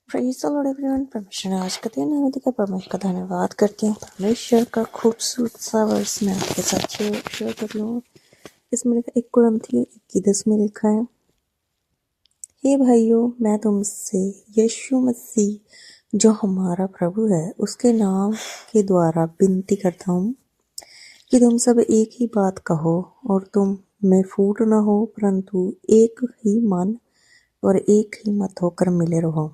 Praise the Lord everyone. परमेश्वर ने आज का दिन हमें दिया। परमेश्वर का धन्यवाद करती हूँ। परमेश्वर का खूबसूरत सा वर्ष मैं आपके साथ शेयर कर लूँ। इसमें लिखा 1 कुरिन्थियों 21 में लिखा है, हे भाइयों, मैं तुमसे यीशु मसीह जो हमारा प्रभु है उसके नाम के द्वारा विनती करता हूँ कि तुम सब एक ही बात कहो और तुम में फूट न हो, परंतु एक ही मन और एक ही मत होकर मिले रहो।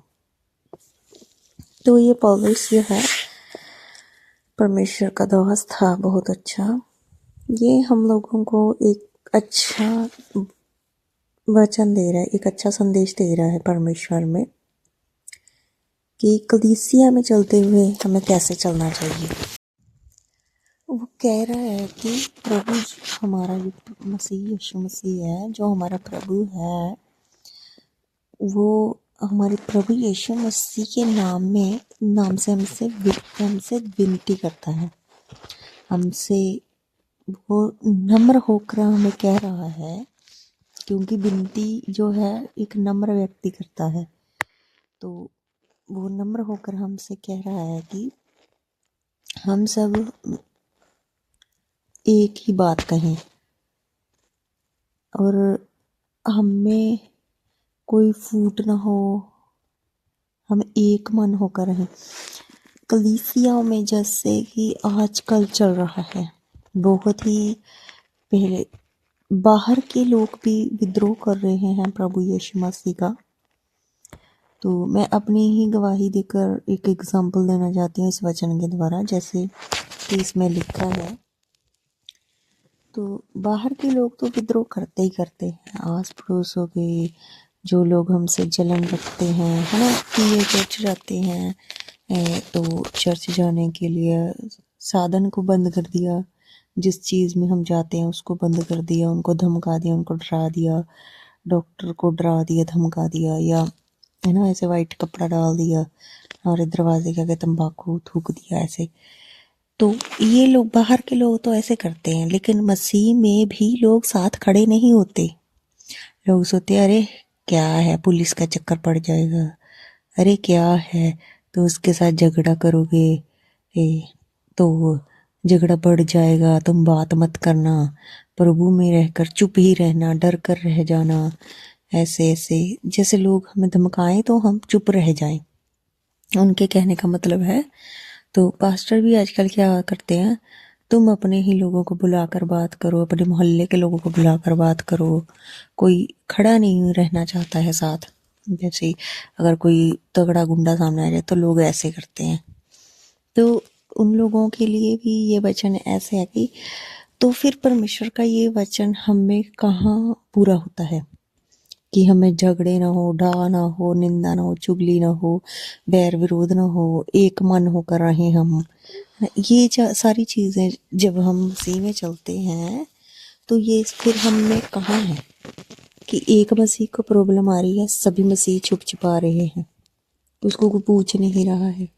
तो ये पॉलिश जो है परमेश्वर का दोस्त था, बहुत अच्छा। ये हम लोगों को एक अच्छा वचन दे रहा है, एक अच्छा संदेश दे रहा है परमेश्वर में कि कलीसिया में चलते हुए हमें कैसे चलना चाहिए। वो कह रहा है कि प्रभु हमारा मसीह यीशु मसीह है, जो हमारा प्रभु है, वो हमारे प्रभु यीशु मसीह के नाम से हमसे विनती करता है। हमसे वो नम्र होकर हमें कह रहा है, क्योंकि विनती जो है एक नम्र व्यक्ति करता है, तो वो नम्र होकर हमसे कह रहा है कि हम सब एक ही बात कहें और हमें कोई फूट ना हो, हम एक मन होकर रहें। कलीसियाओं में जैसे कि आजकल चल रहा है, बहुत ही पहले बाहर के लोग भी विद्रोह कर रहे हैं प्रभु यीशु मसीह का। तो मैं अपनी ही गवाही देकर एक एग्जाम्पल देना चाहती हूँ इस वचन के द्वारा, जैसे कि इसमें लिखा है। तो बाहर के लोग तो विद्रोह करते ही करते हैं, आस पड़ोसों के जो लोग हमसे जलन रखते हैं, है ना, कि ये चर्च जाते हैं तो चर्च जाने के लिए साधन को बंद कर दिया, जिस चीज़ में हम जाते हैं उसको बंद कर दिया, उनको धमका दिया, उनको डरा दिया, डॉक्टर को डरा दिया, धमका दिया, या है ना ऐसे वाइट कपड़ा डाल दिया और दरवाजे के आगे तंबाकू थूक दिया ऐसे। तो ये लोग बाहर के लोग तो ऐसे करते हैं, लेकिन मसीह में भी लोग साथ खड़े नहीं होते। लोग सोचते अरे क्या है, पुलिस का चक्कर पड़ जाएगा, अरे क्या है तो उसके साथ झगड़ा करोगे तो झगड़ा बढ़ जाएगा, तुम बात मत करना, प्रभु में रहकर चुप ही रहना, डर कर रह जाना। ऐसे ऐसे जैसे लोग हमें धमकाएं तो हम चुप रह जाएं, उनके कहने का मतलब है। तो पास्टर भी आजकल क्या करते हैं, तुम अपने ही लोगों को बुलाकर बात करो, अपने मोहल्ले के लोगों को बुलाकर बात करो। कोई खड़ा नहीं रहना चाहता है साथ। जैसे अगर कोई तगड़ा गुंडा सामने आ जाए तो लोग ऐसे करते हैं। तो उन लोगों के लिए भी ये वचन ऐसे है कि तो फिर परमेश्वर का ये वचन हमें कहाँ पूरा होता है कि हमें झगड़े ना हो, डा ना हो, निंदा ना हो, चुगली ना हो, बैर विरोध ना हो, एक मन होकर रहें हम। ये सारी चीज़ें जब हम मसीह में चलते हैं तो ये फिर हम में कहाँ है कि एक मसीह को प्रॉब्लम आ रही है, सभी मसीह छुप छुपा रहे हैं, उसको कोई पूछ नहीं रहा है।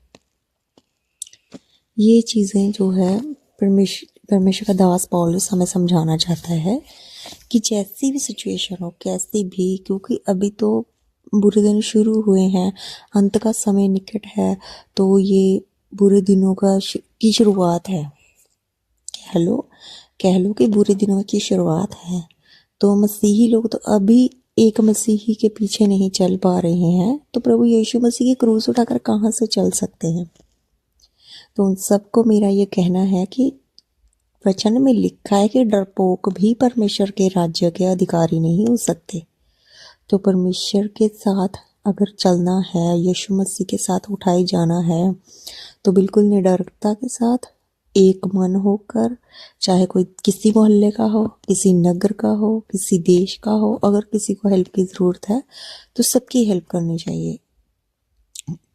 ये चीज़ें जो है परमेश्वर का दास पौलुस हमें समझाना चाहता है कि जैसी भी सिचुएशन हो, कैसी भी, क्योंकि अभी तो बुरे दिन शुरू हुए हैं, अंत का समय निकट है, तो ये बुरे दिनों की शुरुआत है। कह लो कि बुरे दिनों की शुरुआत है। तो मसीही लोग तो अभी एक मसीही के पीछे नहीं चल पा रहे हैं, तो प्रभु यीशु मसीह की क्रूस उठाकर कहाँ से चल सकते हैं। तो उन सबको मेरा ये कहना है कि वचन में लिखा है कि डरपोक भी परमेश्वर के राज्य के अधिकारी नहीं हो सकते। तो परमेश्वर के साथ अगर चलना है, यीशु मसीह के साथ उठाए जाना है, तो बिल्कुल निडरता के साथ एक मन होकर, चाहे कोई किसी मोहल्ले का हो, किसी नगर का हो, किसी देश का हो, अगर किसी को हेल्प की ज़रूरत है तो सबकी हेल्प करनी चाहिए।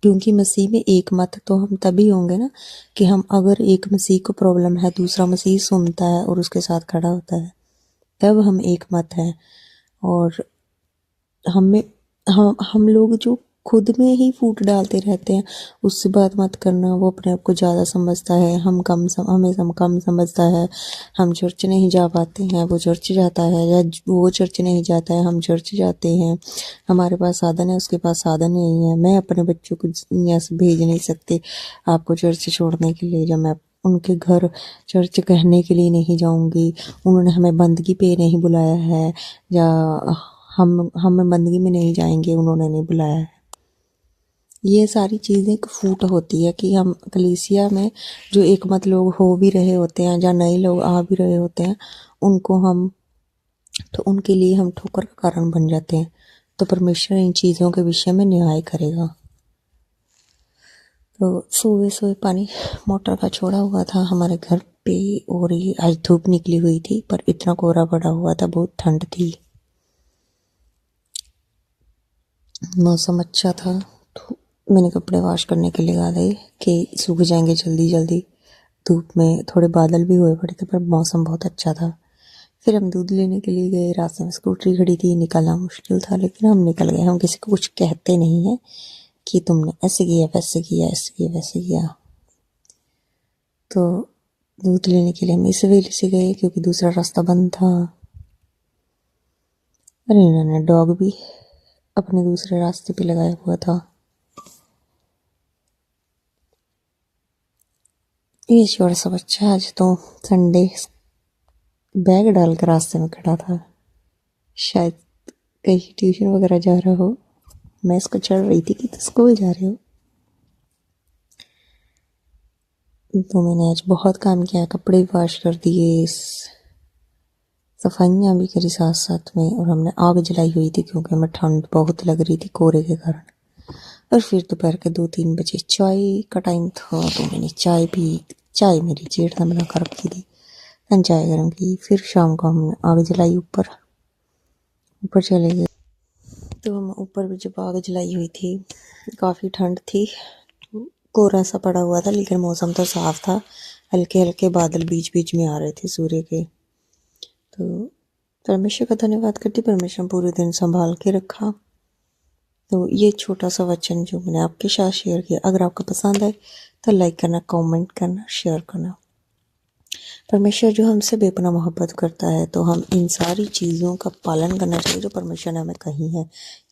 क्योंकि मसीह में एक मत तो हम तभी होंगे ना कि हम, अगर एक मसीह को प्रॉब्लम है, दूसरा मसीह सुनता है और उसके साथ खड़ा होता है, तब हम एक मत हैं। और हम लोग जो खुद में ही फूट डालते रहते हैं, उससे बात मत करना, वो अपने आप को ज़्यादा समझता है, हमें कम समझता है, हम चर्च नहीं जा पाते हैं, वो चर्च जाता है, या वो चर्च नहीं जाता है, हम चर्च जाते हैं, हमारे पास साधन है, उसके पास साधन नहीं है। मैं अपने बच्चों को यहाँ से भेज नहीं सकती आपको चर्च छोड़ने के लिए, जब मैं उनके घर चर्च कहने के लिए नहीं जाऊंगी। उन्होंने हमें बंदगी पे नहीं बुलाया है, या हम बंदगी में नहीं जाएंगे, उन्होंने नहीं बुलाया है। ये सारी चीज़ें एक फूट होती है कि हम कलीसिया में जो एक मत लोग हो भी रहे होते हैं, या नए लोग आ भी रहे होते हैं, उनको हम तो उनके लिए हम ठोकर का कारण बन जाते हैं। तो परमेश्वर इन चीज़ों के विषय में न्याय करेगा। तो सुबह सुबह पानी मोटर का छोड़ा हुआ था हमारे घर पे, और ये आज धूप निकली हुई थी, पर इतना कोहरा पड़ा हुआ था, बहुत ठंड थी, मौसम अच्छा था। तो मैंने कपड़े वॉश करने के लिए लगा दिए कि सूख जाएंगे जल्दी जल्दी। धूप में थोड़े बादल भी हुए पड़े थे, पर मौसम बहुत अच्छा था। फिर हम दूध लेने के लिए गए, रास्ते में स्कूटरी खड़ी थी, निकलना मुश्किल था, लेकिन हम निकल गए। हम किसी को कुछ कहते नहीं हैं कि तुमने ऐसे किया, वैसे किया, ऐसे किया, वैसे किया। तो दूध लेने के लिए हम इस वेले से गए क्योंकि दूसरा रास्ता बंद था। अरे इन्होंने डॉग भी अपने दूसरे रास्ते पे लगाया हुआ था। ये छोटा सा बच्चा आज तो संडे बैग डाल कर रास्ते में खड़ा था, शायद कहीं ट्यूशन वगैरह जा रहा हो। मैं इसको चढ़ रही थी कि तो स्कूल जा रहे हो। तो मैंने आज बहुत काम किया, कपड़े वॉश कर दिए, सफाइयाँ भी करी साथ साथ में, और हमने आग जलाई हुई थी क्योंकि हमें ठंड बहुत लग रही थी कोहरे के कारण। और फिर दोपहर के 2-3 बजे चाय का टाइम था, तो मैंने चाय पी। चाय मेरी जेठ ने बना कर रखी थी, मैंने चाय गर्म की। फिर शाम को हमने आग जलाई, ऊपर चले गए। तो हम ऊपर भी जब आग जलाई हुई थी, काफ़ी ठंड थी, कोहरा सा पड़ा हुआ था, लेकिन मौसम तो साफ था, हल्के हल्के बादल बीच बीच में आ रहे थे सूर्य के। तो परमेश्वर का धन्यवाद करती, परमेश्वर पूरे दिन संभाल के रखा। तो ये छोटा सा वचन जो मैंने आपके साथ शेयर किया, अगर आपको पसंद आए तो लाइक करना, कमेंट करना, शेयर करना। परमेश्वर जो हमसे बेपनाह मोहब्बत करता है, तो हम इन सारी चीज़ों का पालन करना चाहिए जो परमेश्वर ने हमें कही है,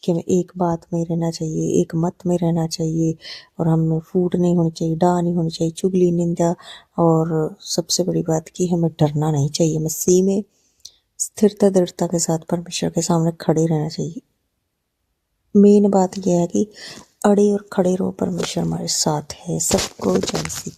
कि हमें एक बात में रहना चाहिए, एक मत में रहना चाहिए, और हमें फूट नहीं होनी चाहिए, डा नहीं होनी चाहिए, चुगली, निंदा, और सबसे बड़ी बात कि हमें डरना नहीं चाहिए। हमें सी में स्थिरता दृढ़ता के साथ परमेश्वर के सामने खड़े रहना चाहिए। मेन बात यह है कि अड़े और खड़े रहो, परमेश्वर हमारे साथ है, सबको जय